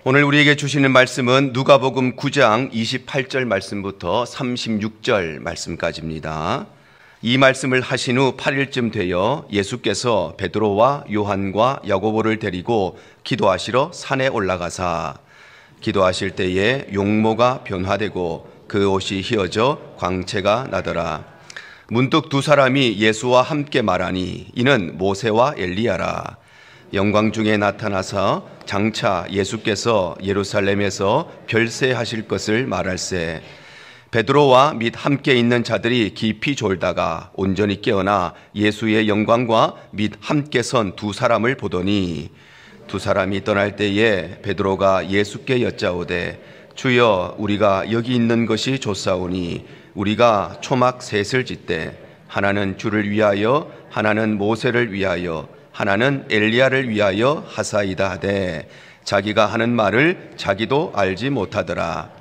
오늘 우리에게 주시는 말씀은 누가복음 9장 28절 말씀부터 36절 말씀까지입니다. 이 말씀을 하신 후 8일쯤 되어 예수께서 베드로와 요한과 야고보를 데리고 기도하시러 산에 올라가사 기도하실 때에 용모가 변화되고 그 옷이 휘어져 광채가 나더라. 문득 두 사람이 예수와 함께 말하니 이는 모세와 엘리야라. 영광 중에 나타나서 장차 예수께서 예루살렘에서 별세하실 것을 말할세. 베드로와 및 함께 있는 자들이 깊이 졸다가 온전히 깨어나 예수의 영광과 및 함께 선 두 사람을 보더니 두 사람이 떠날 때에 베드로가 예수께 여짜오되 주여 우리가 여기 있는 것이 좋사오니 우리가 초막 셋을 짓되 하나는 주를 위하여 하나는 모세를 위하여 하나는 엘리야를 위하여 하사이다 하되 자기가 하는 말을 자기도 알지 못하더라.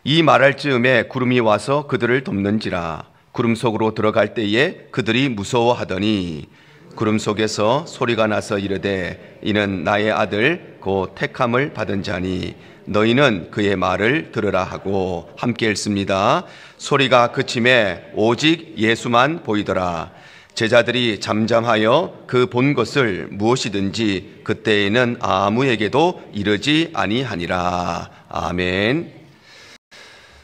이 말할 즈음에 구름이 와서 그들을 덮는지라. 구름 속으로 들어갈 때에 그들이 무서워하더니 구름 속에서 소리가 나서 이르되 이는 나의 아들 곧 택함을 받은 자니 너희는 그의 말을 들으라 하고 함께 읽습니다. 소리가 그침에 오직 예수만 보이더라. 제자들이 잠잠하여 그 본 것을 무엇이든지 그때에는 아무에게도 이르지 아니하니라. 아멘.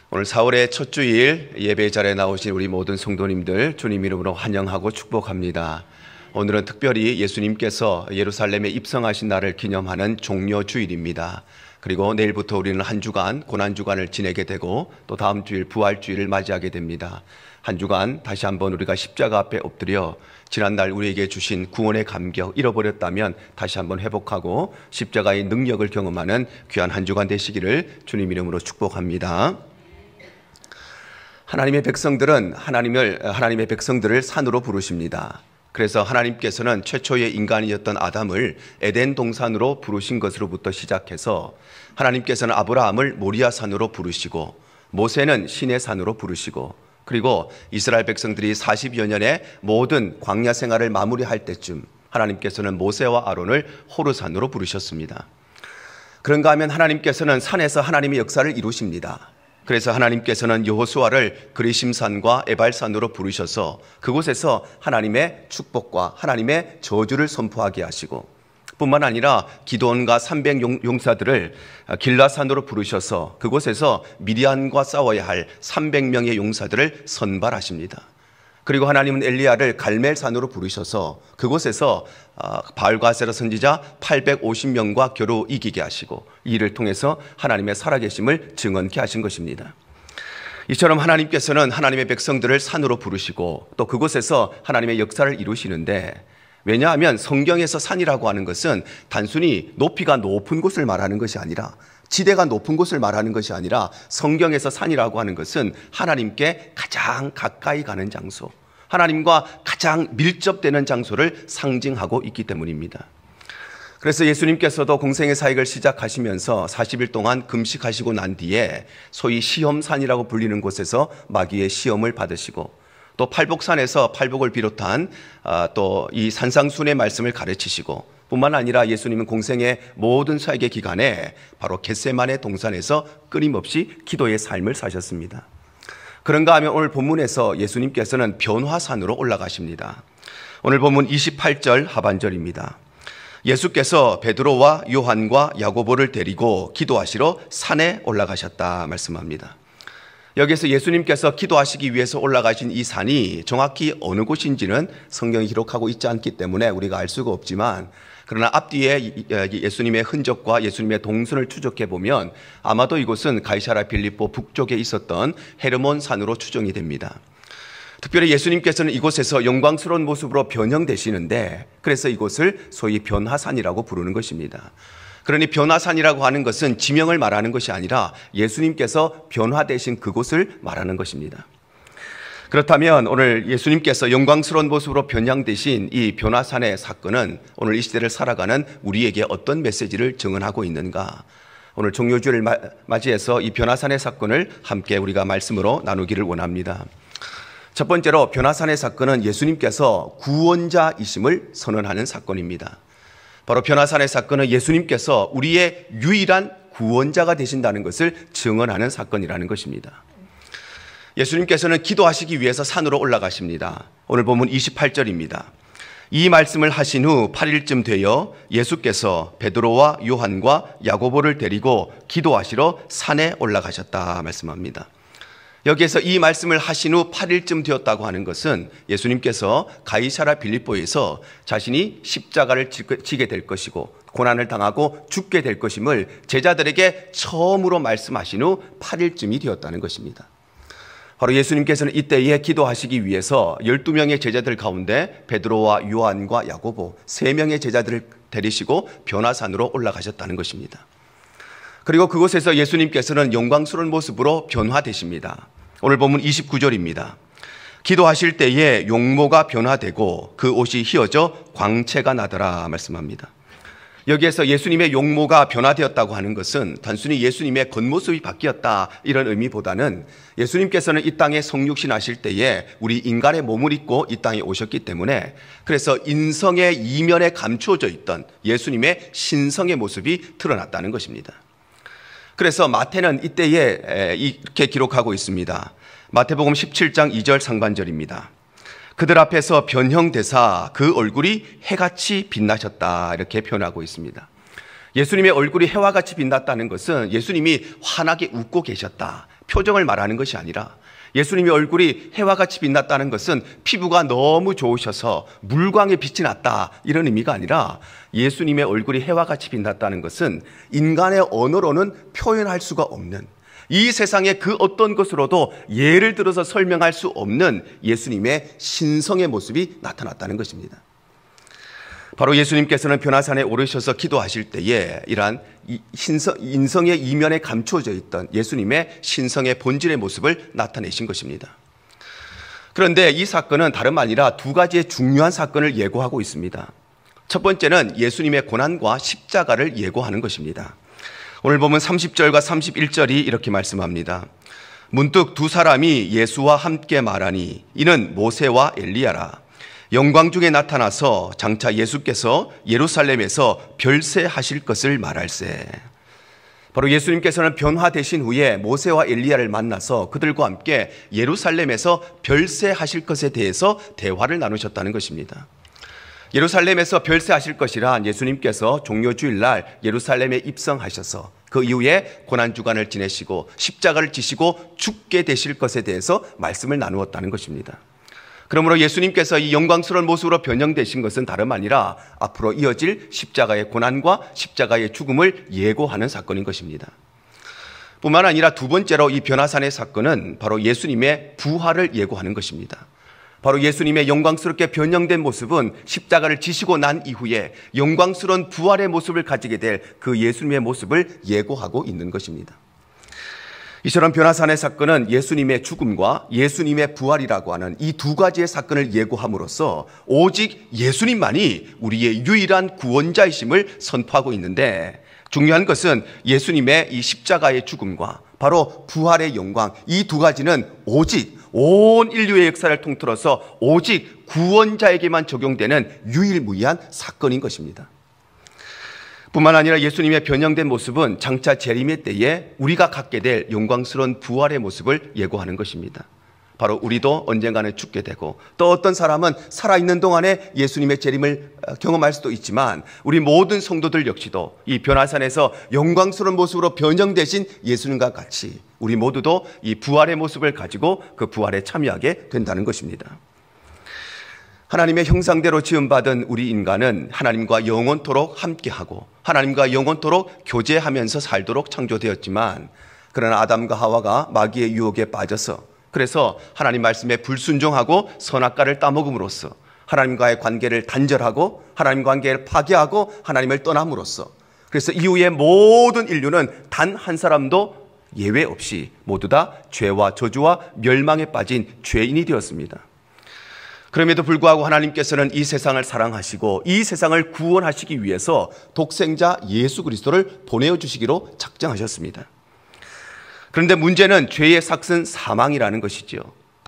오늘 4월의 첫 주일 예배 자리에 나오신 우리 모든 성도님들 주님 이름으로 환영하고 축복합니다. 오늘은 특별히 예수님께서 예루살렘에 입성하신 날을 기념하는 종려주일입니다. 그리고 내일부터 우리는 한 주간 고난주간을 지내게 되고 또 다음 주일 부활주일을 맞이하게 됩니다. 한 주간 다시 한번 우리가 십자가 앞에 엎드려 지난날 우리에게 주신 구원의 감격 잃어버렸다면 다시 한번 회복하고 십자가의 능력을 경험하는 귀한 한 주간 되시기를 주님 이름으로 축복합니다. 하나님의 백성들은 하나님의 백성들을 산으로 부르십니다. 그래서 하나님께서는 최초의 인간이었던 아담을 에덴 동산으로 부르신 것으로부터 시작해서 하나님께서는 아브라함을 모리아 산으로 부르시고 모세는 시내 산으로 부르시고 그리고 이스라엘 백성들이 40여 년의 모든 광야 생활을 마무리할 때쯤 하나님께서는 모세와 아론을 호르산으로 부르셨습니다. 그런가 하면 하나님께서는 산에서 하나님의 역사를 이루십니다. 그래서 하나님께서는 여호수아를 그리심산과 에발산으로 부르셔서 그곳에서 하나님의 축복과 하나님의 저주를 선포하게 하시고 뿐만 아니라 기드온과 300 용사들을 길라산으로 부르셔서 그곳에서 미디안과 싸워야 할 300명의 용사들을 선발하십니다. 그리고 하나님은 엘리야를 갈멜산으로 부르셔서 그곳에서 바알과 아세라 선지자 850명과 겨루 이기게 하시고 이 일을 통해서 하나님의 살아계심을 증언케 하신 것입니다. 이처럼 하나님께서는 하나님의 백성들을 산으로 부르시고 또 그곳에서 하나님의 역사를 이루시는데 왜냐하면 성경에서 산이라고 하는 것은 단순히 높이가 높은 곳을 말하는 것이 아니라 지대가 높은 곳을 말하는 것이 아니라 성경에서 산이라고 하는 것은 하나님께 가장 가까이 가는 장소, 하나님과 가장 밀접되는 장소를 상징하고 있기 때문입니다. 그래서 예수님께서도 공생의 사역을 시작하시면서 40일 동안 금식하시고 난 뒤에 소위 시험산이라고 불리는 곳에서 마귀의 시험을 받으시고 또 팔복산에서 팔복을 비롯한 또 이 산상순의 말씀을 가르치시고 뿐만 아니라 예수님은 공생의 모든 사역의 기간에 바로 겟세마네 동산에서 끊임없이 기도의 삶을 사셨습니다. 그런가 하면 오늘 본문에서 예수님께서는 변화산으로 올라가십니다. 오늘 본문 28절 하반절입니다. 예수께서 베드로와 요한과 야고보를 데리고 기도하시러 산에 올라가셨다 말씀합니다. 여기서 예수님께서 기도하시기 위해서 올라가신 이 산이 정확히 어느 곳인지는 성경이 기록하고 있지 않기 때문에 우리가 알 수가 없지만 그러나 앞뒤에 예수님의 흔적과 예수님의 동선을 추적해 보면 아마도 이곳은 가이사랴 빌립보 북쪽에 있었던 헤르몬 산으로 추정이 됩니다. 특별히 예수님께서는 이곳에서 영광스러운 모습으로 변형되시는데 그래서 이곳을 소위 변화산이라고 부르는 것입니다. 그러니 변화산이라고 하는 것은 지명을 말하는 것이 아니라 예수님께서 변화되신 그곳을 말하는 것입니다. 그렇다면 오늘 예수님께서 영광스러운 모습으로 변형되신 이 변화산의 사건은 오늘 이 시대를 살아가는 우리에게 어떤 메시지를 증언하고 있는가? 오늘 종료주일을 맞이해서 이 변화산의 사건을 함께 우리가 말씀으로 나누기를 원합니다. 첫 번째로 변화산의 사건은 예수님께서 구원자이심을 선언하는 사건입니다. 바로 변화산의 사건은 예수님께서 우리의 유일한 구원자가 되신다는 것을 증언하는 사건이라는 것입니다. 예수님께서는 기도하시기 위해서 산으로 올라가십니다. 오늘 본문 28절입니다. 이 말씀을 하신 후 8일쯤 되어 예수께서 베드로와 요한과 야고보를 데리고 기도하시러 산에 올라가셨다 말씀합니다. 여기에서 이 말씀을 하신 후 8일쯤 되었다고 하는 것은 예수님께서 가이사랴 빌립보에서 자신이 십자가를 지게 될 것이고 고난을 당하고 죽게 될 것임을 제자들에게 처음으로 말씀하신 후 8일쯤이 되었다는 것입니다. 바로 예수님께서는 이때에 기도하시기 위해서 12명의 제자들 가운데 베드로와 요한과 야고보 3명의 제자들을 데리시고 변화산으로 올라가셨다는 것입니다. 그리고 그곳에서 예수님께서는 영광스러운 모습으로 변화되십니다. 오늘 본문 29절입니다. 기도하실 때에 용모가 변화되고 그 옷이 휘어져 광채가 나더라 말씀합니다. 여기에서 예수님의 용모가 변화되었다고 하는 것은 단순히 예수님의 겉모습이 바뀌었다 이런 의미보다는 예수님께서는 이 땅에 성육신 하실 때에 우리 인간의 몸을 입고 이 땅에 오셨기 때문에 그래서 인성의 이면에 감추어져 있던 예수님의 신성의 모습이 드러났다는 것입니다. 그래서 마태는 이때에 이렇게 기록하고 있습니다. 마태복음 17장 2절 상반절입니다. 그들 앞에서 변형되사 그 얼굴이 해같이 빛나셨다 이렇게 표현하고 있습니다. 예수님의 얼굴이 해와 같이 빛났다는 것은 예수님이 환하게 웃고 계셨다 표정을 말하는 것이 아니라 예수님의 얼굴이 해와 같이 빛났다는 것은 피부가 너무 좋으셔서 물광의 빛이 났다 이런 의미가 아니라 예수님의 얼굴이 해와 같이 빛났다는 것은 인간의 언어로는 표현할 수가 없는 이 세상의 그 어떤 것으로도 예를 들어서 설명할 수 없는 예수님의 신성의 모습이 나타났다는 것입니다. 바로 예수님께서는 변화산에 오르셔서 기도하실 때에 이러한 인성의 이면에 감추어져 있던 예수님의 신성의 본질의 모습을 나타내신 것입니다. 그런데 이 사건은 다름 아니라 두 가지의 중요한 사건을 예고하고 있습니다. 첫 번째는 예수님의 고난과 십자가를 예고하는 것입니다. 오늘 보면 30절과 31절이 이렇게 말씀합니다. 문득 두 사람이 예수와 함께 말하니 이는 모세와 엘리야라. 영광 중에 나타나서 장차 예수께서 예루살렘에서 별세하실 것을 말할세. 바로 예수님께서는 변화되신 후에 모세와 엘리야를 만나서 그들과 함께 예루살렘에서 별세하실 것에 대해서 대화를 나누셨다는 것입니다. 예루살렘에서 별세하실 것이란 예수님께서 종료주일날 예루살렘에 입성하셔서 그 이후에 고난주간을 지내시고 십자가를 지시고 죽게 되실 것에 대해서 말씀을 나누었다는 것입니다. 그러므로 예수님께서 이 영광스러운 모습으로 변형되신 것은 다름 아니라 앞으로 이어질 십자가의 고난과 십자가의 죽음을 예고하는 사건인 것입니다. 뿐만 아니라 두 번째로 이 변화산의 사건은 바로 예수님의 부활을 예고하는 것입니다. 바로 예수님의 영광스럽게 변형된 모습은 십자가를 지시고 난 이후에 영광스러운 부활의 모습을 가지게 될 그 예수님의 모습을 예고하고 있는 것입니다. 이처럼 변화산의 사건은 예수님의 죽음과 예수님의 부활이라고 하는 이 두 가지의 사건을 예고함으로써 오직 예수님만이 우리의 유일한 구원자이심을 선포하고 있는데 중요한 것은 예수님의 이 십자가의 죽음과 바로 부활의 영광 이 두 가지는 오직 온 인류의 역사를 통틀어서 오직 구원자에게만 적용되는 유일무이한 사건인 것입니다. 뿐만 아니라 예수님의 변형된 모습은 장차 재림의 때에 우리가 갖게 될 영광스러운 부활의 모습을 예고하는 것입니다. 바로 우리도 언젠가는 죽게 되고 또 어떤 사람은 살아있는 동안에 예수님의 재림을 경험할 수도 있지만 우리 모든 성도들 역시도 이 변화산에서 영광스러운 모습으로 변형되신 예수님과 같이 우리 모두도 이 부활의 모습을 가지고 그 부활에 참여하게 된다는 것입니다. 하나님의 형상대로 지음받은 우리 인간은 하나님과 영원토록 함께하고 하나님과 영원토록 교제하면서 살도록 창조되었지만 그러나 아담과 하와가 마귀의 유혹에 빠져서 그래서 하나님 말씀에 불순종하고 선악과를 따먹음으로써 하나님과의 관계를 단절하고 하나님 관계를 파괴하고 하나님을 떠남으로써 그래서 이후에 모든 인류는 단 한 사람도 예외 없이 모두 다 죄와 저주와 멸망에 빠진 죄인이 되었습니다. 그럼에도 불구하고 하나님께서는 이 세상을 사랑하시고 이 세상을 구원하시기 위해서 독생자 예수 그리스도를 보내주시기로 작정하셨습니다. 그런데 문제는 죄의 삭은 사망이라는 것이죠.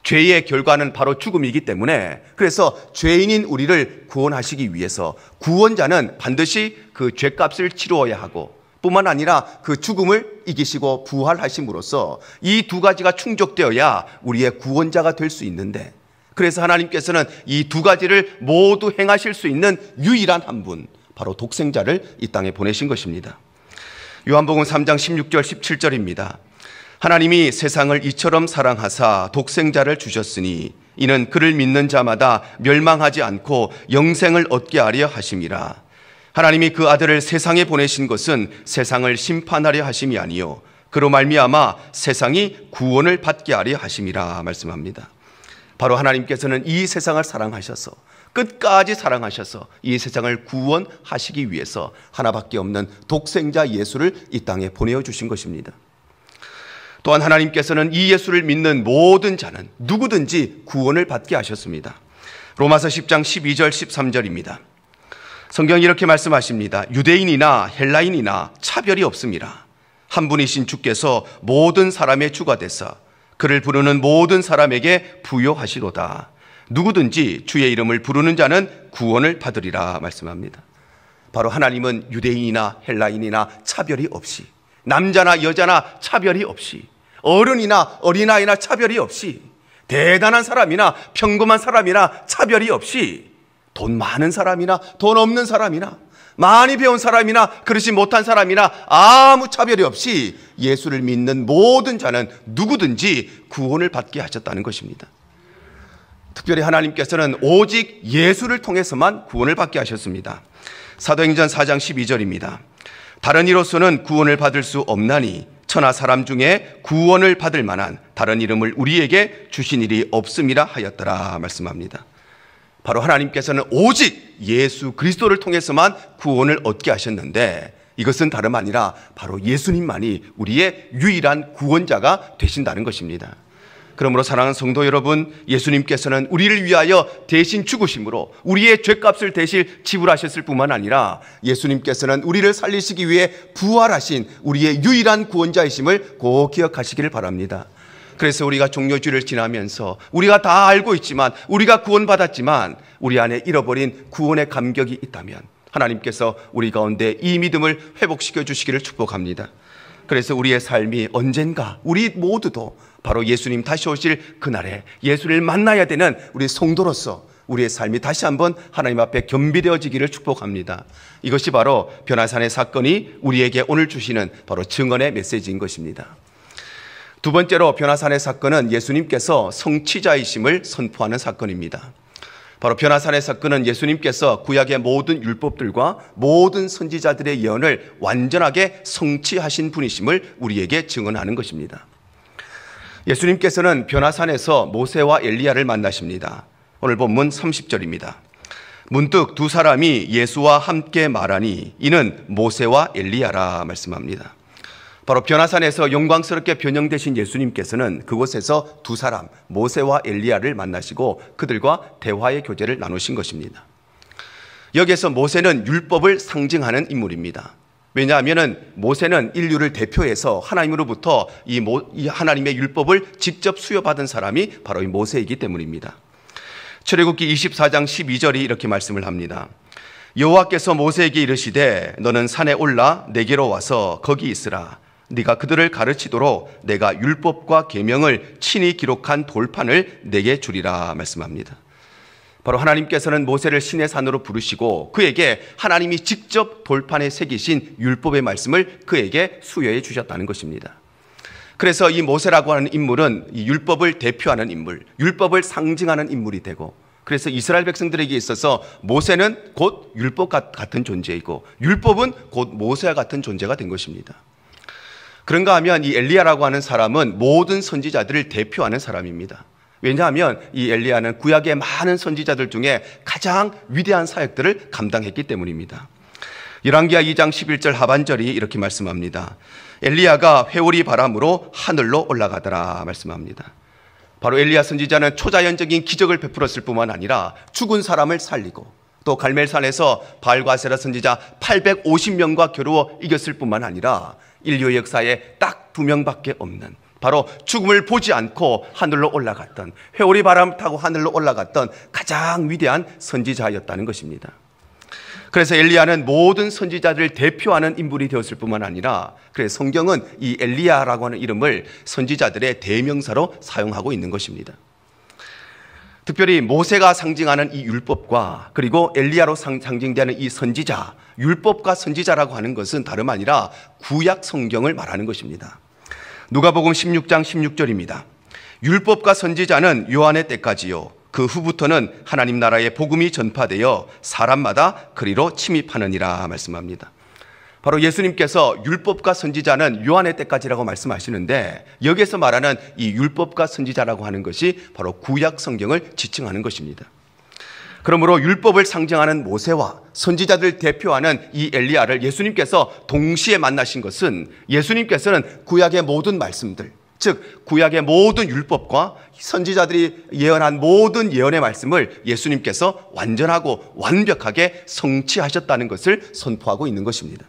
죄의 결과는 바로 죽음이기 때문에 그래서 죄인인 우리를 구원하시기 위해서 구원자는 반드시 그 죄값을 치루어야 하고 뿐만 아니라 그 죽음을 이기시고 부활하심으로써 이 두 가지가 충족되어야 우리의 구원자가 될 수 있는데, 그래서 하나님께서는 이 두 가지를 모두 행하실 수 있는 유일한 한 분, 바로 독생자를 이 땅에 보내신 것입니다. 요한복음 3장 16절 17절입니다. 하나님이 세상을 이처럼 사랑하사 독생자를 주셨으니 이는 그를 믿는 자마다 멸망하지 않고 영생을 얻게 하려 하심이라. 하나님이 그 아들을 세상에 보내신 것은 세상을 심판하려 하심이 아니요 그로 말미암아 세상이 구원을 받게 하려 하심이라 말씀합니다. 바로 하나님께서는 이 세상을 사랑하셔서, 끝까지 사랑하셔서 이 세상을 구원하시기 위해서 하나밖에 없는 독생자 예수를 이 땅에 보내주신 것입니다. 또한 하나님께서는 이 예수를 믿는 모든 자는 누구든지 구원을 받게 하셨습니다. 로마서 10장 12절 13절입니다. 성경이 이렇게 말씀하십니다. 유대인이나 헬라인이나 차별이 없습니다. 한 분이신 주께서 모든 사람의 주가 되사 그를 부르는 모든 사람에게 부요하시도다. 누구든지 주의 이름을 부르는 자는 구원을 받으리라 말씀합니다. 바로 하나님은 유대인이나 헬라인이나 차별이 없이, 남자나 여자나 차별이 없이, 어른이나 어린아이나 차별이 없이, 대단한 사람이나 평범한 사람이나 차별이 없이, 돈 많은 사람이나 돈 없는 사람이나 많이 배운 사람이나 그렇지 못한 사람이나 아무 차별이 없이 예수를 믿는 모든 자는 누구든지 구원을 받게 하셨다는 것입니다. 특별히 하나님께서는 오직 예수를 통해서만 구원을 받게 하셨습니다. 사도행전 4장 12절입니다. 다른 이로서는 구원을 받을 수 없나니 천하 사람 중에 구원을 받을 만한 다른 이름을 우리에게 주신 일이 없음이라 하였더라 말씀합니다. 바로 하나님께서는 오직 예수 그리스도를 통해서만 구원을 얻게 하셨는데, 이것은 다름 아니라 바로 예수님만이 우리의 유일한 구원자가 되신다는 것입니다. 그러므로 사랑하는 성도 여러분, 예수님께서는 우리를 위하여 대신 죽으심으로 우리의 죄값을 대신 지불하셨을 뿐만 아니라 예수님께서는 우리를 살리시기 위해 부활하신 우리의 유일한 구원자이심을 꼭 기억하시기를 바랍니다. 그래서 우리가 종료주일을 지나면서 우리가 다 알고 있지만, 우리가 구원받았지만 우리 안에 잃어버린 구원의 감격이 있다면 하나님께서 우리 가운데 이 믿음을 회복시켜 주시기를 축복합니다. 그래서 우리의 삶이 언젠가 우리 모두도 바로 예수님 다시 오실 그날에 예수를 만나야 되는 우리 성도로서 우리의 삶이 다시 한번 하나님 앞에 겸비되어지기를 축복합니다. 이것이 바로 변화산의 사건이 우리에게 오늘 주시는 바로 증언의 메시지인 것입니다. 두 번째로 변화산의 사건은 예수님께서 성취자이심을 선포하는 사건입니다. 바로 변화산의 사건은 예수님께서 구약의 모든 율법들과 모든 선지자들의 예언을 완전하게 성취하신 분이심을 우리에게 증언하는 것입니다. 예수님께서는 변화산에서 모세와 엘리야를 만나십니다. 오늘 본문 30절입니다. 문득 두 사람이 예수와 함께 말하니 이는 모세와 엘리야라 말씀합니다. 바로 변화산에서 영광스럽게 변형되신 예수님께서는 그곳에서 두 사람, 모세와 엘리야를 만나시고 그들과 대화의 교제를 나누신 것입니다. 여기에서 모세는 율법을 상징하는 인물입니다. 왜냐하면 모세는 인류를 대표해서 하나님으로부터 이 하나님의 율법을 직접 수여받은 사람이 바로 이 모세이기 때문입니다. 출애굽기 24장 12절이 이렇게 말씀을 합니다. 여호와께서 모세에게 이르시되 너는 산에 올라 내게로 와서 거기 있으라. 네가 그들을 가르치도록 내가 율법과 계명을 친히 기록한 돌판을 내게 주리라 말씀합니다. 바로 하나님께서는 모세를 신의 산으로 부르시고 그에게 하나님이 직접 돌판에 새기신 율법의 말씀을 그에게 수여해 주셨다는 것입니다. 그래서 이 모세라고 하는 인물은 이 율법을 대표하는 인물, 율법을 상징하는 인물이 되고, 그래서 이스라엘 백성들에게 있어서 모세는 곧 율법 같은 존재이고 율법은 곧 모세와 같은 존재가 된 것입니다. 그런가 하면 이 엘리야라고 하는 사람은 모든 선지자들을 대표하는 사람입니다. 왜냐하면 이 엘리야는 구약의 많은 선지자들 중에 가장 위대한 사역들을 감당했기 때문입니다. 열왕기하 2장 11절 하반절이 이렇게 말씀합니다. 엘리야가 회오리 바람으로 하늘로 올라가더라 말씀합니다. 바로 엘리야 선지자는 초자연적인 기적을 베풀었을 뿐만 아니라 죽은 사람을 살리고 또 갈멜산에서 바알과 아세라 선지자 850명과 겨루어 이겼을 뿐만 아니라 인류 역사에 딱 2명밖에 없는 바로 죽음을 보지 않고 하늘로 올라갔던, 회오리 바람 타고 하늘로 올라갔던 가장 위대한 선지자였다는 것입니다. 그래서 엘리야는 모든 선지자들을 대표하는 인물이 되었을 뿐만 아니라 그래서 성경은 이 엘리야라고 하는 이름을 선지자들의 대명사로 사용하고 있는 것입니다. 특별히 모세가 상징하는 이 율법과 그리고 엘리야로 상징되는 이 선지자, 율법과 선지자라고 하는 것은 다름 아니라 구약 성경을 말하는 것입니다. 누가복음 16장 16절입니다. 율법과 선지자는 요한의 때까지요, 그 후부터는 하나님 나라의 복음이 전파되어 사람마다 그리로 침입하느니라 말씀합니다. 바로 예수님께서 율법과 선지자는 요한의 때까지라고 말씀하시는데, 여기에서 말하는 이 율법과 선지자라고 하는 것이 바로 구약 성경을 지칭하는 것입니다. 그러므로 율법을 상징하는 모세와 선지자들 대표하는 이 엘리야를 예수님께서 동시에 만나신 것은, 예수님께서는 구약의 모든 말씀들, 즉 구약의 모든 율법과 선지자들이 예언한 모든 예언의 말씀을 예수님께서 완전하고 완벽하게 성취하셨다는 것을 선포하고 있는 것입니다.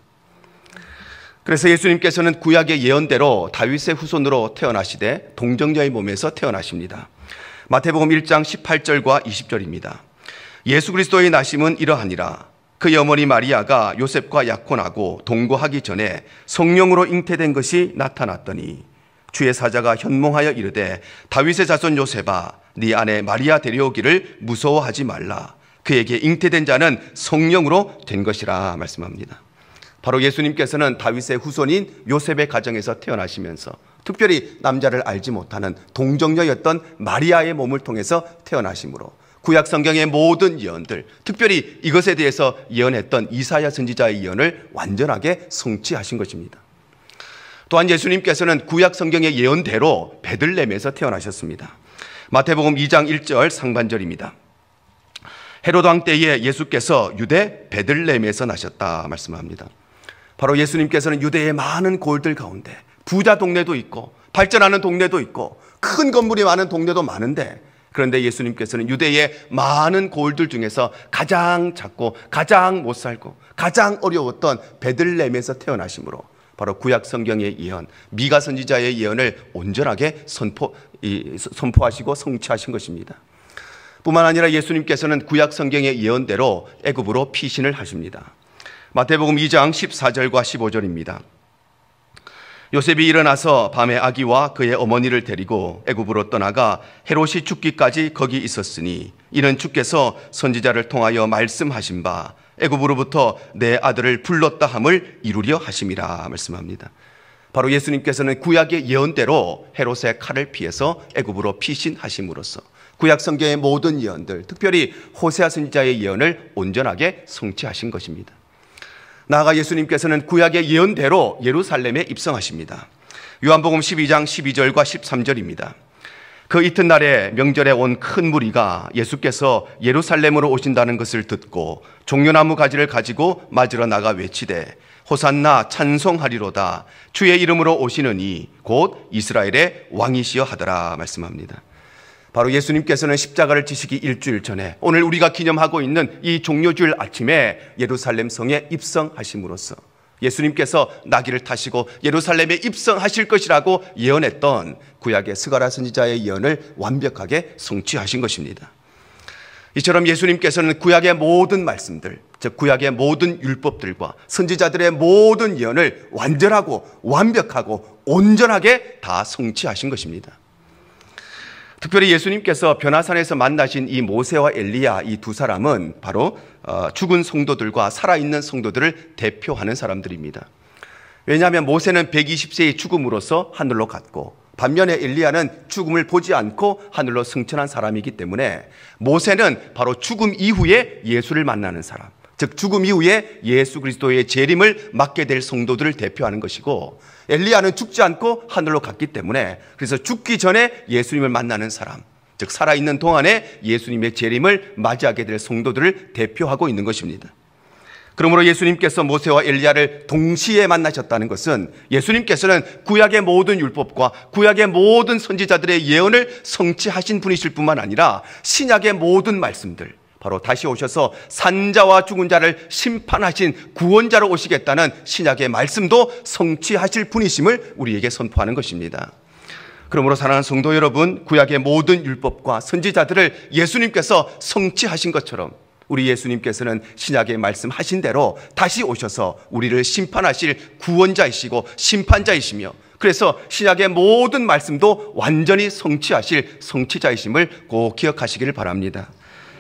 그래서 예수님께서는 구약의 예언대로 다윗의 후손으로 태어나시되 동정녀의 몸에서 태어나십니다. 마태복음 1장 18절과 20절입니다. 예수 그리스도의 나심은 이러하니라. 그의 어머니 마리아가 요셉과 약혼하고 동거하기 전에 성령으로 잉태된 것이 나타났더니 주의 사자가 현몽하여 이르되 다윗의 자손 요셉아, 네 아내 마리아 데려오기를 무서워하지 말라. 그에게 잉태된 자는 성령으로 된 것이라 말씀합니다. 바로 예수님께서는 다윗의 후손인 요셉의 가정에서 태어나시면서 특별히 남자를 알지 못하는 동정녀였던 마리아의 몸을 통해서 태어나심으로 구약 성경의 모든 예언들, 특별히 이것에 대해서 예언했던 이사야 선지자의 예언을 완전하게 성취하신 것입니다. 또한 예수님께서는 구약 성경의 예언대로 베들레헴에서 태어나셨습니다. 마태복음 2장 1절 상반절입니다. 헤롯 왕 때에 예수께서 유대 베들레헴에서 나셨다 말씀합니다. 바로 예수님께서는 유대의 많은 고을들 가운데 부자 동네도 있고 발전하는 동네도 있고 큰 건물이 많은 동네도 많은데, 그런데 예수님께서는 유대의 많은 고을들 중에서 가장 작고 가장 못 살고 가장 어려웠던 베들레헴에서 태어나심으로 바로 구약 성경의 예언, 미가 선지자의 예언을 온전하게 선포하시고 성취하신 것입니다. 뿐만 아니라 예수님께서는 구약 성경의 예언대로 애굽으로 피신을 하십니다. 마태복음 2장 14절과 15절입니다. 요셉이 일어나서 밤에 아기와 그의 어머니를 데리고 애굽으로 떠나가 헤롯이 죽기까지 거기 있었으니, 이는 주께서 선지자를 통하여 말씀하신 바 애굽으로부터 내 아들을 불렀다 함을 이루려 하심이라 말씀합니다. 바로 예수님께서는 구약의 예언대로 헤롯의 칼을 피해서 애굽으로 피신하심으로써 구약 성경의 모든 예언들, 특별히 호세아 선지자의 예언을 온전하게 성취하신 것입니다. 나아가 예수님께서는 구약의 예언대로 예루살렘에 입성하십니다. 요한복음 12장 12절과 13절입니다. 그 이튿날에 명절에 온 큰 무리가 예수께서 예루살렘으로 오신다는 것을 듣고 종려나무 가지를 가지고 맞으러 나가 외치되 호산나 찬송하리로다. 주의 이름으로 오시는 이 곧 이스라엘의 왕이시여 하더라 말씀합니다. 바로 예수님께서는 십자가를 지시기 일주일 전에 오늘 우리가 기념하고 있는 이 종료주일 아침에 예루살렘 성에 입성하심으로써 예수님께서 나귀를 타시고 예루살렘에 입성하실 것이라고 예언했던 구약의 스가랴 선지자의 예언을 완벽하게 성취하신 것입니다. 이처럼 예수님께서는 구약의 모든 말씀들, 즉 구약의 모든 율법들과 선지자들의 모든 예언을 완전하고 완벽하고 온전하게 다 성취하신 것입니다. 특별히 예수님께서 변화산에서 만나신 이 모세와 엘리야, 이 두 사람은 바로 죽은 성도들과 살아있는 성도들을 대표하는 사람들입니다. 왜냐하면 모세는 120세의 죽음으로써 하늘로 갔고, 반면에 엘리야는 죽음을 보지 않고 하늘로 승천한 사람이기 때문에 모세는 바로 죽음 이후에 예수를 만나는 사람, 즉 죽음 이후에 예수 그리스도의 재림을 맡게 될 성도들을 대표하는 것이고, 엘리야는 죽지 않고 하늘로 갔기 때문에 그래서 죽기 전에 예수님을 만나는 사람, 즉 살아있는 동안에 예수님의 재림을 맞이하게 될 성도들을 대표하고 있는 것입니다. 그러므로 예수님께서 모세와 엘리야를 동시에 만나셨다는 것은 예수님께서는 구약의 모든 율법과 구약의 모든 선지자들의 예언을 성취하신 분이실 뿐만 아니라 신약의 모든 말씀들, 바로 다시 오셔서 산자와 죽은 자를 심판하신 구원자로 오시겠다는 신약의 말씀도 성취하실 분이심을 우리에게 선포하는 것입니다. 그러므로 사랑하는 성도 여러분, 구약의 모든 율법과 선지자들을 예수님께서 성취하신 것처럼 우리 예수님께서는 신약에 말씀하신 대로 다시 오셔서 우리를 심판하실 구원자이시고 심판자이시며, 그래서 신약의 모든 말씀도 완전히 성취하실 성취자이심을 꼭 기억하시기를 바랍니다.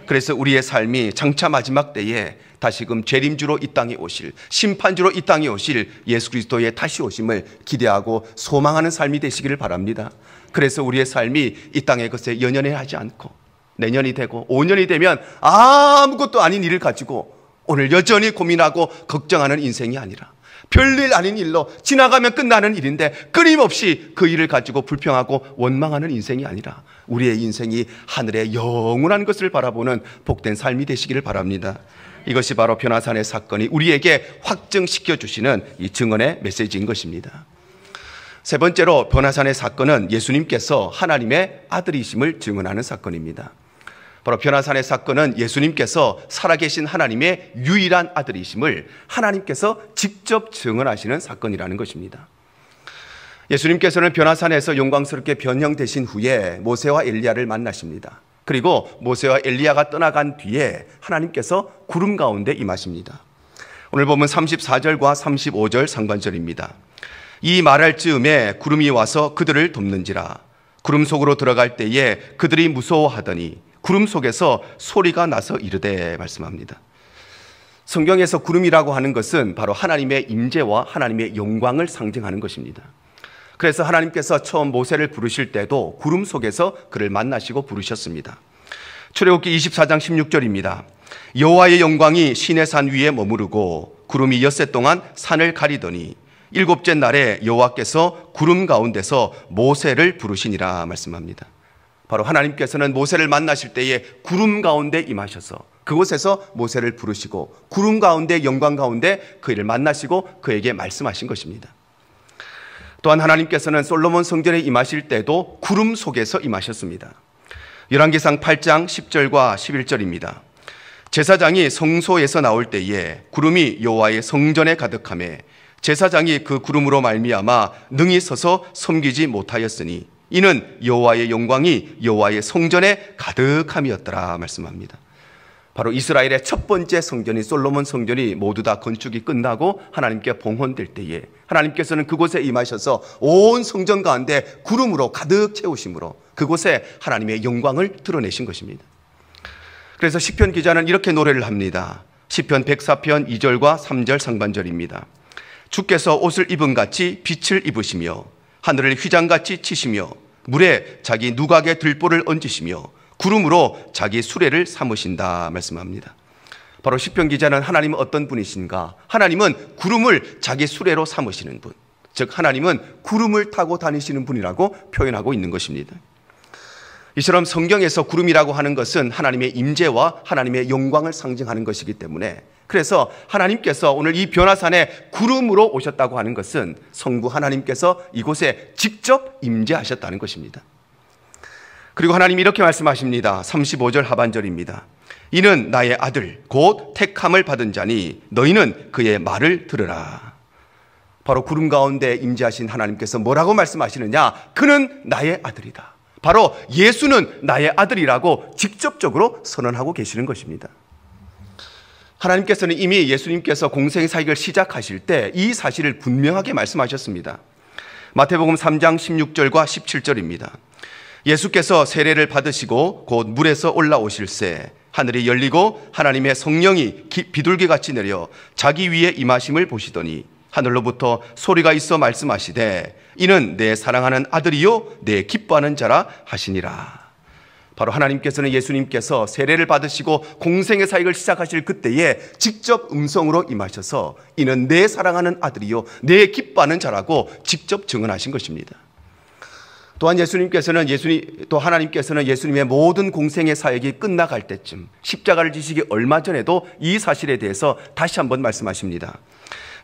그래서 우리의 삶이 장차 마지막 때에 다시금 재림주로 이 땅에 오실, 심판주로 이 땅에 오실 예수 그리스도의 다시 오심을 기대하고 소망하는 삶이 되시기를 바랍니다. 그래서 우리의 삶이 이 땅의 것에 연연해하지 않고 내년이 되고 5년이 되면 아무것도 아닌 일을 가지고 오늘 여전히 고민하고 걱정하는 인생이 아니라, 별일 아닌 일로 지나가면 끝나는 일인데 끊임없이 그 일을 가지고 불평하고 원망하는 인생이 아니라, 우리의 인생이 하늘의 영원한 것을 바라보는 복된 삶이 되시기를 바랍니다. 이것이 바로 변화산의 사건이 우리에게 확증시켜 주시는 이 증언의 메시지인 것입니다. 세 번째로, 변화산의 사건은 예수님께서 하나님의 아들이심을 증언하는 사건입니다. 바로 변화산의 사건은 예수님께서 살아계신 하나님의 유일한 아들이심을 하나님께서 직접 증언하시는 사건이라는 것입니다. 예수님께서는 변화산에서 영광스럽게 변형되신 후에 모세와 엘리야를 만나십니다. 그리고 모세와 엘리야가 떠나간 뒤에 하나님께서 구름 가운데 임하십니다. 오늘 보면 34절과 35절 상반절입니다. 이 말할 즈음에 구름이 와서 그들을 돕는지라. 구름 속으로 들어갈 때에 그들이 무서워하더니 구름 속에서 소리가 나서 이르되, 말씀합니다. 성경에서 구름이라고 하는 것은 바로 하나님의 임재와 하나님의 영광을 상징하는 것입니다. 그래서 하나님께서 처음 모세를 부르실 때도 구름 속에서 그를 만나시고 부르셨습니다. 출애굽기 24장 16절입니다. 여호와의 영광이 시내산 위에 머무르고 구름이 엿새 동안 산을 가리더니 일곱째 날에 여호와께서 구름 가운데서 모세를 부르시니라, 말씀합니다. 바로 하나님께서는 모세를 만나실 때에 구름 가운데 임하셔서 그곳에서 모세를 부르시고 구름 가운데, 영광 가운데 그를 만나시고 그에게 말씀하신 것입니다. 또한 하나님께서는 솔로몬 성전에 임하실 때도 구름 속에서 임하셨습니다. 열왕기상 8장 10절과 11절입니다. 제사장이 성소에서 나올 때에 구름이 여호와의 성전에 가득하매 제사장이 그 구름으로 말미암아 능히 서서 섬기지 못하였으니 이는 여호와의 영광이 여호와의 성전에 가득함이었더라, 말씀합니다. 바로 이스라엘의 첫 번째 성전인 솔로몬 성전이 모두 다 건축이 끝나고 하나님께 봉헌될 때에 하나님께서는 그곳에 임하셔서 온 성전 가운데 구름으로 가득 채우심으로 그곳에 하나님의 영광을 드러내신 것입니다. 그래서 시편 기자는 이렇게 노래를 합니다. 시편 104편 2절과 3절 상반절입니다. 주께서 옷을 입은 같이 빛을 입으시며 하늘을 휘장같이 치시며 물에 자기 누각의 들보를 얹으시며 구름으로 자기 수레를 삼으신다, 말씀합니다. 바로 시편 기자는 하나님은 어떤 분이신가? 하나님은 구름을 자기 수레로 삼으시는 분, 즉 하나님은 구름을 타고 다니시는 분이라고 표현하고 있는 것입니다. 이처럼 성경에서 구름이라고 하는 것은 하나님의 임재와 하나님의 영광을 상징하는 것이기 때문에, 그래서 하나님께서 오늘 이 변화산에 구름으로 오셨다고 하는 것은 성부 하나님께서 이곳에 직접 임재하셨다는 것입니다. 그리고 하나님이 이렇게 말씀하십니다. 35절 하반절입니다. 이는 나의 아들 곧 택함을 받은 자니 너희는 그의 말을 들으라. 바로 구름 가운데 임재하신 하나님께서 뭐라고 말씀하시느냐? 그는 나의 아들이다. 바로 예수는 나의 아들이라고 직접적으로 선언하고 계시는 것입니다. 하나님께서는 이미 예수님께서 공생의 사역을 시작하실 때 이 사실을 분명하게 말씀하셨습니다. 마태복음 3장 16절과 17절입니다. 예수께서 세례를 받으시고 곧 물에서 올라오실새 하늘이 열리고 하나님의 성령이 비둘기같이 내려 자기 위에 임하심을 보시더니 하늘로부터 소리가 있어 말씀하시되 이는 내 사랑하는 아들이요 내 기뻐하는 자라 하시니라. 바로 하나님께서는 예수님께서 세례를 받으시고 공생의 사역을 시작하실 그때에 직접 음성으로 임하셔서 이는 내 사랑하는 아들이요 내 기뻐하는 자라고 직접 증언하신 것입니다. 또한 하나님께서는 예수님의 모든 공생의 사역이 끝나갈 때쯤 십자가를 지시기 얼마 전에도 이 사실에 대해서 다시 한번 말씀하십니다.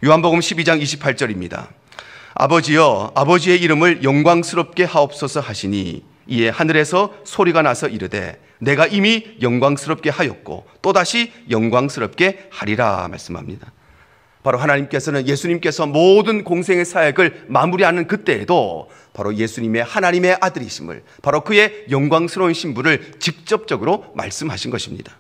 요한복음 12장 28절입니다. 아버지여 아버지의 이름을 영광스럽게 하옵소서 하시니 이에 하늘에서 소리가 나서 이르되 내가 이미 영광스럽게 하였고 또다시 영광스럽게 하리라 말씀합니다. 바로 하나님께서는 예수님께서 모든 공생의 사역을 마무리하는 그때에도 바로 예수님의 하나님의 아들이심을, 바로 그의 영광스러운 신부를 직접적으로 말씀하신 것입니다.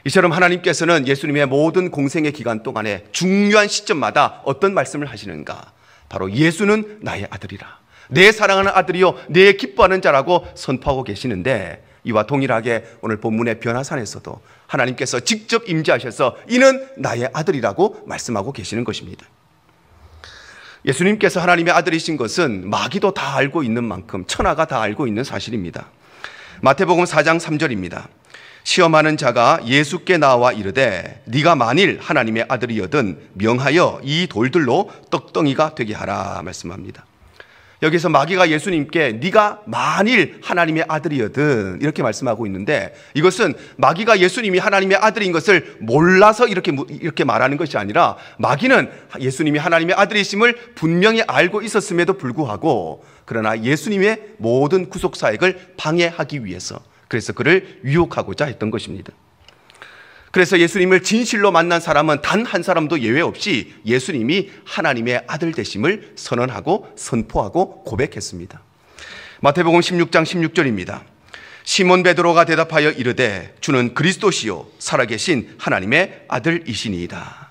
이처럼 하나님께서는 예수님의 모든 공생의 기간 동안에 중요한 시점마다 어떤 말씀을 하시는가? 바로 예수는 나의 아들이라, 내 사랑하는 아들이요 내 기뻐하는 자라고 선포하고 계시는데, 이와 동일하게 오늘 본문의 변화산에서도 하나님께서 직접 임재하셔서 이는 나의 아들이라고 말씀하고 계시는 것입니다. 예수님께서 하나님의 아들이신 것은 마귀도 다 알고 있는 만큼 천하가 다 알고 있는 사실입니다. 마태복음 4장 3절입니다. 시험하는 자가 예수께 나와 이르되 네가 만일 하나님의 아들이여든 명하여 이 돌들로 떡덩이가 되게 하라 말씀합니다. 여기서 마귀가 예수님께 네가 만일 하나님의 아들이여든 이렇게 말씀하고 있는데, 이것은 마귀가 예수님이 하나님의 아들인 것을 몰라서 이렇게 말하는 것이 아니라, 마귀는 예수님이 하나님의 아들이심을 분명히 알고 있었음에도 불구하고 그러나 예수님의 모든 구속 사역을 방해하기 위해서, 그래서 그를 유혹하고자 했던 것입니다. 그래서 예수님을 진실로 만난 사람은 단 한 사람도 예외 없이 예수님이 하나님의 아들 되심을 선언하고 선포하고 고백했습니다. 마태복음 16장 16절입니다. 시몬 베드로가 대답하여 이르되 주는 그리스도시요 살아계신 하나님의 아들이시니이다.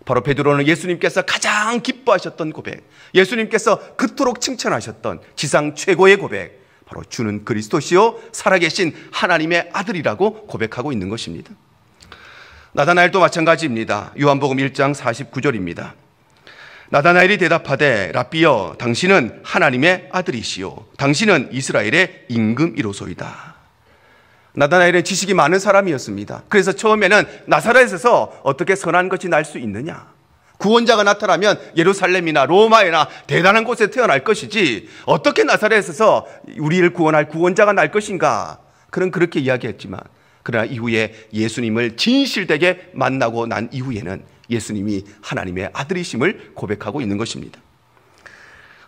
바로 베드로는 예수님께서 가장 기뻐하셨던 고백, 예수님께서 그토록 칭찬하셨던 지상 최고의 고백, 바로 주는 그리스도시요 살아계신 하나님의 아들이라고 고백하고 있는 것입니다. 나다나엘도 마찬가지입니다. 요한복음 1장 49절입니다. 나다나엘이 대답하되 랍비여 당신은 하나님의 아들이시요 당신은 이스라엘의 임금이로소이다. 나다나엘은 지식이 많은 사람이었습니다. 그래서 처음에는 나사렛에서 어떻게 선한 것이 날 수 있느냐, 구원자가 나타나면 예루살렘이나 로마에나 대단한 곳에 태어날 것이지 어떻게 나사렛에서 우리를 구원할 구원자가 날 것인가, 그렇게 이야기했지만, 그러나 이후에 예수님을 진실되게 만나고 난 이후에는 예수님이 하나님의 아들이심을 고백하고 있는 것입니다.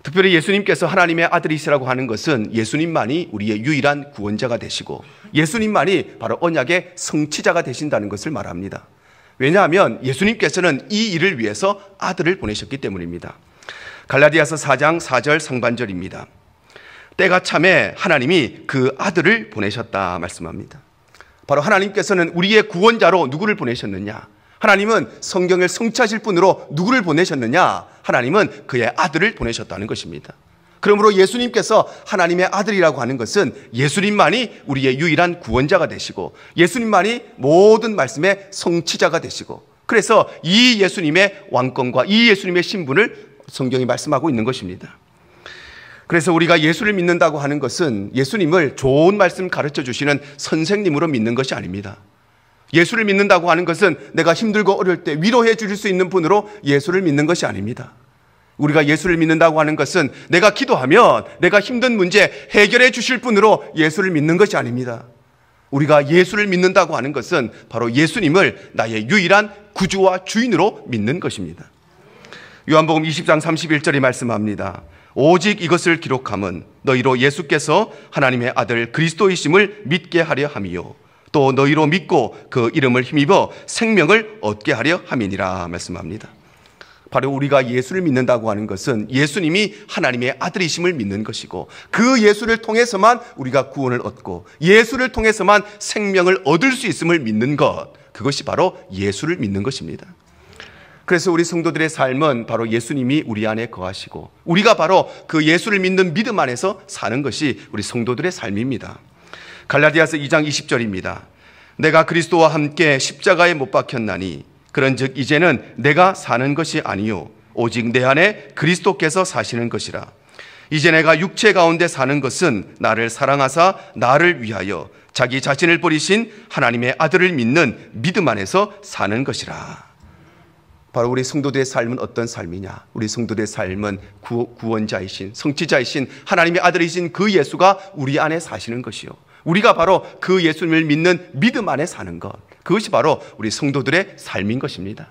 특별히 예수님께서 하나님의 아들이시라고 하는 것은 예수님만이 우리의 유일한 구원자가 되시고 예수님만이 바로 언약의 성취자가 되신다는 것을 말합니다. 왜냐하면 예수님께서는 이 일을 위해서 아들을 보내셨기 때문입니다. 갈라디아서 4장 4절 상반절입니다. 때가 참에 하나님이 그 아들을 보내셨다 말씀합니다. 바로 하나님께서는 우리의 구원자로 누구를 보내셨느냐? 하나님은 성경을 성취하실 분으로 누구를 보내셨느냐? 하나님은 그의 아들을 보내셨다는 것입니다. 그러므로 예수님께서 하나님의 아들이라고 하는 것은 예수님만이 우리의 유일한 구원자가 되시고 예수님만이 모든 말씀의 성취자가 되시고, 그래서 이 예수님의 왕권과 이 예수님의 신분을 성경이 말씀하고 있는 것입니다. 그래서 우리가 예수를 믿는다고 하는 것은 예수님을 좋은 말씀 가르쳐 주시는 선생님으로 믿는 것이 아닙니다. 예수를 믿는다고 하는 것은 내가 힘들고 어려울 때 위로해 주실 수 있는 분으로 예수를 믿는 것이 아닙니다. 우리가 예수를 믿는다고 하는 것은 내가 기도하면 내가 힘든 문제 해결해 주실 분으로 예수를 믿는 것이 아닙니다. 우리가 예수를 믿는다고 하는 것은 바로 예수님을 나의 유일한 구주와 주인으로 믿는 것입니다. 요한복음 20장 31절이 말씀합니다. 오직 이것을 기록함은 너희로 예수께서 하나님의 아들 그리스도이심을 믿게 하려 함이요 또 너희로 믿고 그 이름을 힘입어 생명을 얻게 하려 함이니라 말씀합니다. 바로 우리가 예수를 믿는다고 하는 것은 예수님이 하나님의 아들이심을 믿는 것이고 그 예수를 통해서만 우리가 구원을 얻고 예수를 통해서만 생명을 얻을 수 있음을 믿는 것, 그것이 바로 예수를 믿는 것입니다. 그래서 우리 성도들의 삶은 바로 예수님이 우리 안에 거하시고 우리가 바로 그 예수를 믿는 믿음 안에서 사는 것이 우리 성도들의 삶입니다. 갈라디아서 2장 20절입니다. 내가 그리스도와 함께 십자가에 못 박혔나니 그런즉 이제는 내가 사는 것이 아니요 오직 내 안에 그리스도께서 사시는 것이라. 이제 내가 육체 가운데 사는 것은 나를 사랑하사 나를 위하여 자기 자신을 버리신 하나님의 아들을 믿는 믿음 안에서 사는 것이라. 바로 우리 성도들의 삶은 어떤 삶이냐? 우리 성도들의 삶은 구원자이신 성취자이신 하나님의 아들이신 그 예수가 우리 안에 사시는 것이요 우리가 바로 그 예수님을 믿는 믿음 안에 사는 것, 그것이 바로 우리 성도들의 삶인 것입니다.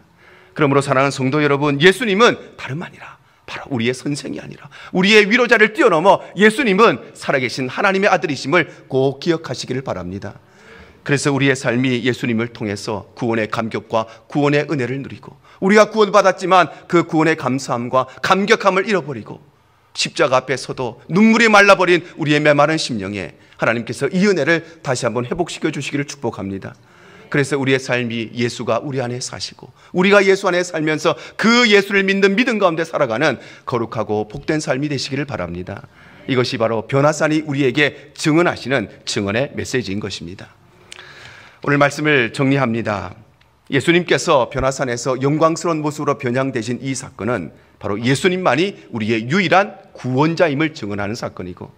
그러므로 사랑하는 성도 여러분, 예수님은 다름 아니라 바로 우리의 선생이 아니라 우리의 위로자를 뛰어넘어 예수님은 살아계신 하나님의 아들이심을 꼭 기억하시기를 바랍니다. 그래서 우리의 삶이 예수님을 통해서 구원의 감격과 구원의 은혜를 누리고 우리가 구원받았지만 그 구원의 감사함과 감격함을 잃어버리고 십자가 앞에 서도 눈물이 말라버린 우리의 메마른 심령에 하나님께서 이 은혜를 다시 한번 회복시켜 주시기를 축복합니다. 그래서 우리의 삶이 예수가 우리 안에 사시고 우리가 예수 안에 살면서 그 예수를 믿는 믿음 가운데 살아가는 거룩하고 복된 삶이 되시기를 바랍니다. 이것이 바로 변화산이 우리에게 증언하시는 증언의 메시지인 것입니다. 오늘 말씀을 정리합니다. 예수님께서 변화산에서 영광스러운 모습으로 변향되신 이 사건은 바로 예수님만이 우리의 유일한 구원자임을 증언하는 사건이고,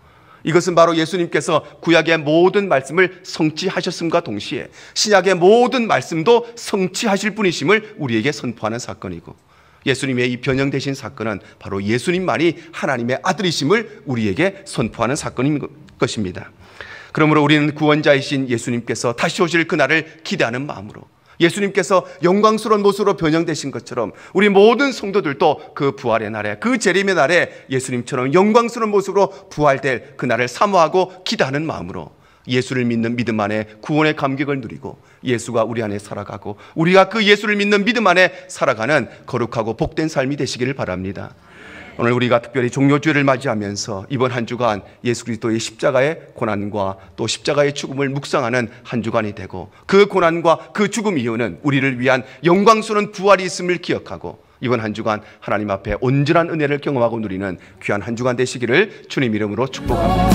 이것은 바로 예수님께서 구약의 모든 말씀을 성취하셨음과 동시에 신약의 모든 말씀도 성취하실 분이심을 우리에게 선포하는 사건이고, 예수님의 이 변형되신 사건은 바로 예수님만이 하나님의 아들이심을 우리에게 선포하는 사건인 것입니다. 그러므로 우리는 구원자이신 예수님께서 다시 오실 그날을 기대하는 마음으로, 예수님께서 영광스러운 모습으로 변형되신 것처럼 우리 모든 성도들도 그 부활의 날에, 그 재림의 날에 예수님처럼 영광스러운 모습으로 부활될 그날을 사모하고 기대하는 마음으로 예수를 믿는 믿음 안에 구원의 감격을 누리고 예수가 우리 안에 살아가고 우리가 그 예수를 믿는 믿음 안에 살아가는 거룩하고 복된 삶이 되시기를 바랍니다. 오늘 우리가 특별히 종료주일을 맞이하면서 이번 한 주간 예수 그리스도의 십자가의 고난과 또 십자가의 죽음을 묵상하는 한 주간이 되고, 그 고난과 그 죽음 이후는 우리를 위한 영광스러운 부활이 있음을 기억하고 이번 한 주간 하나님 앞에 온전한 은혜를 경험하고 누리는 귀한 한 주간 되시기를 주님 이름으로 축복합니다.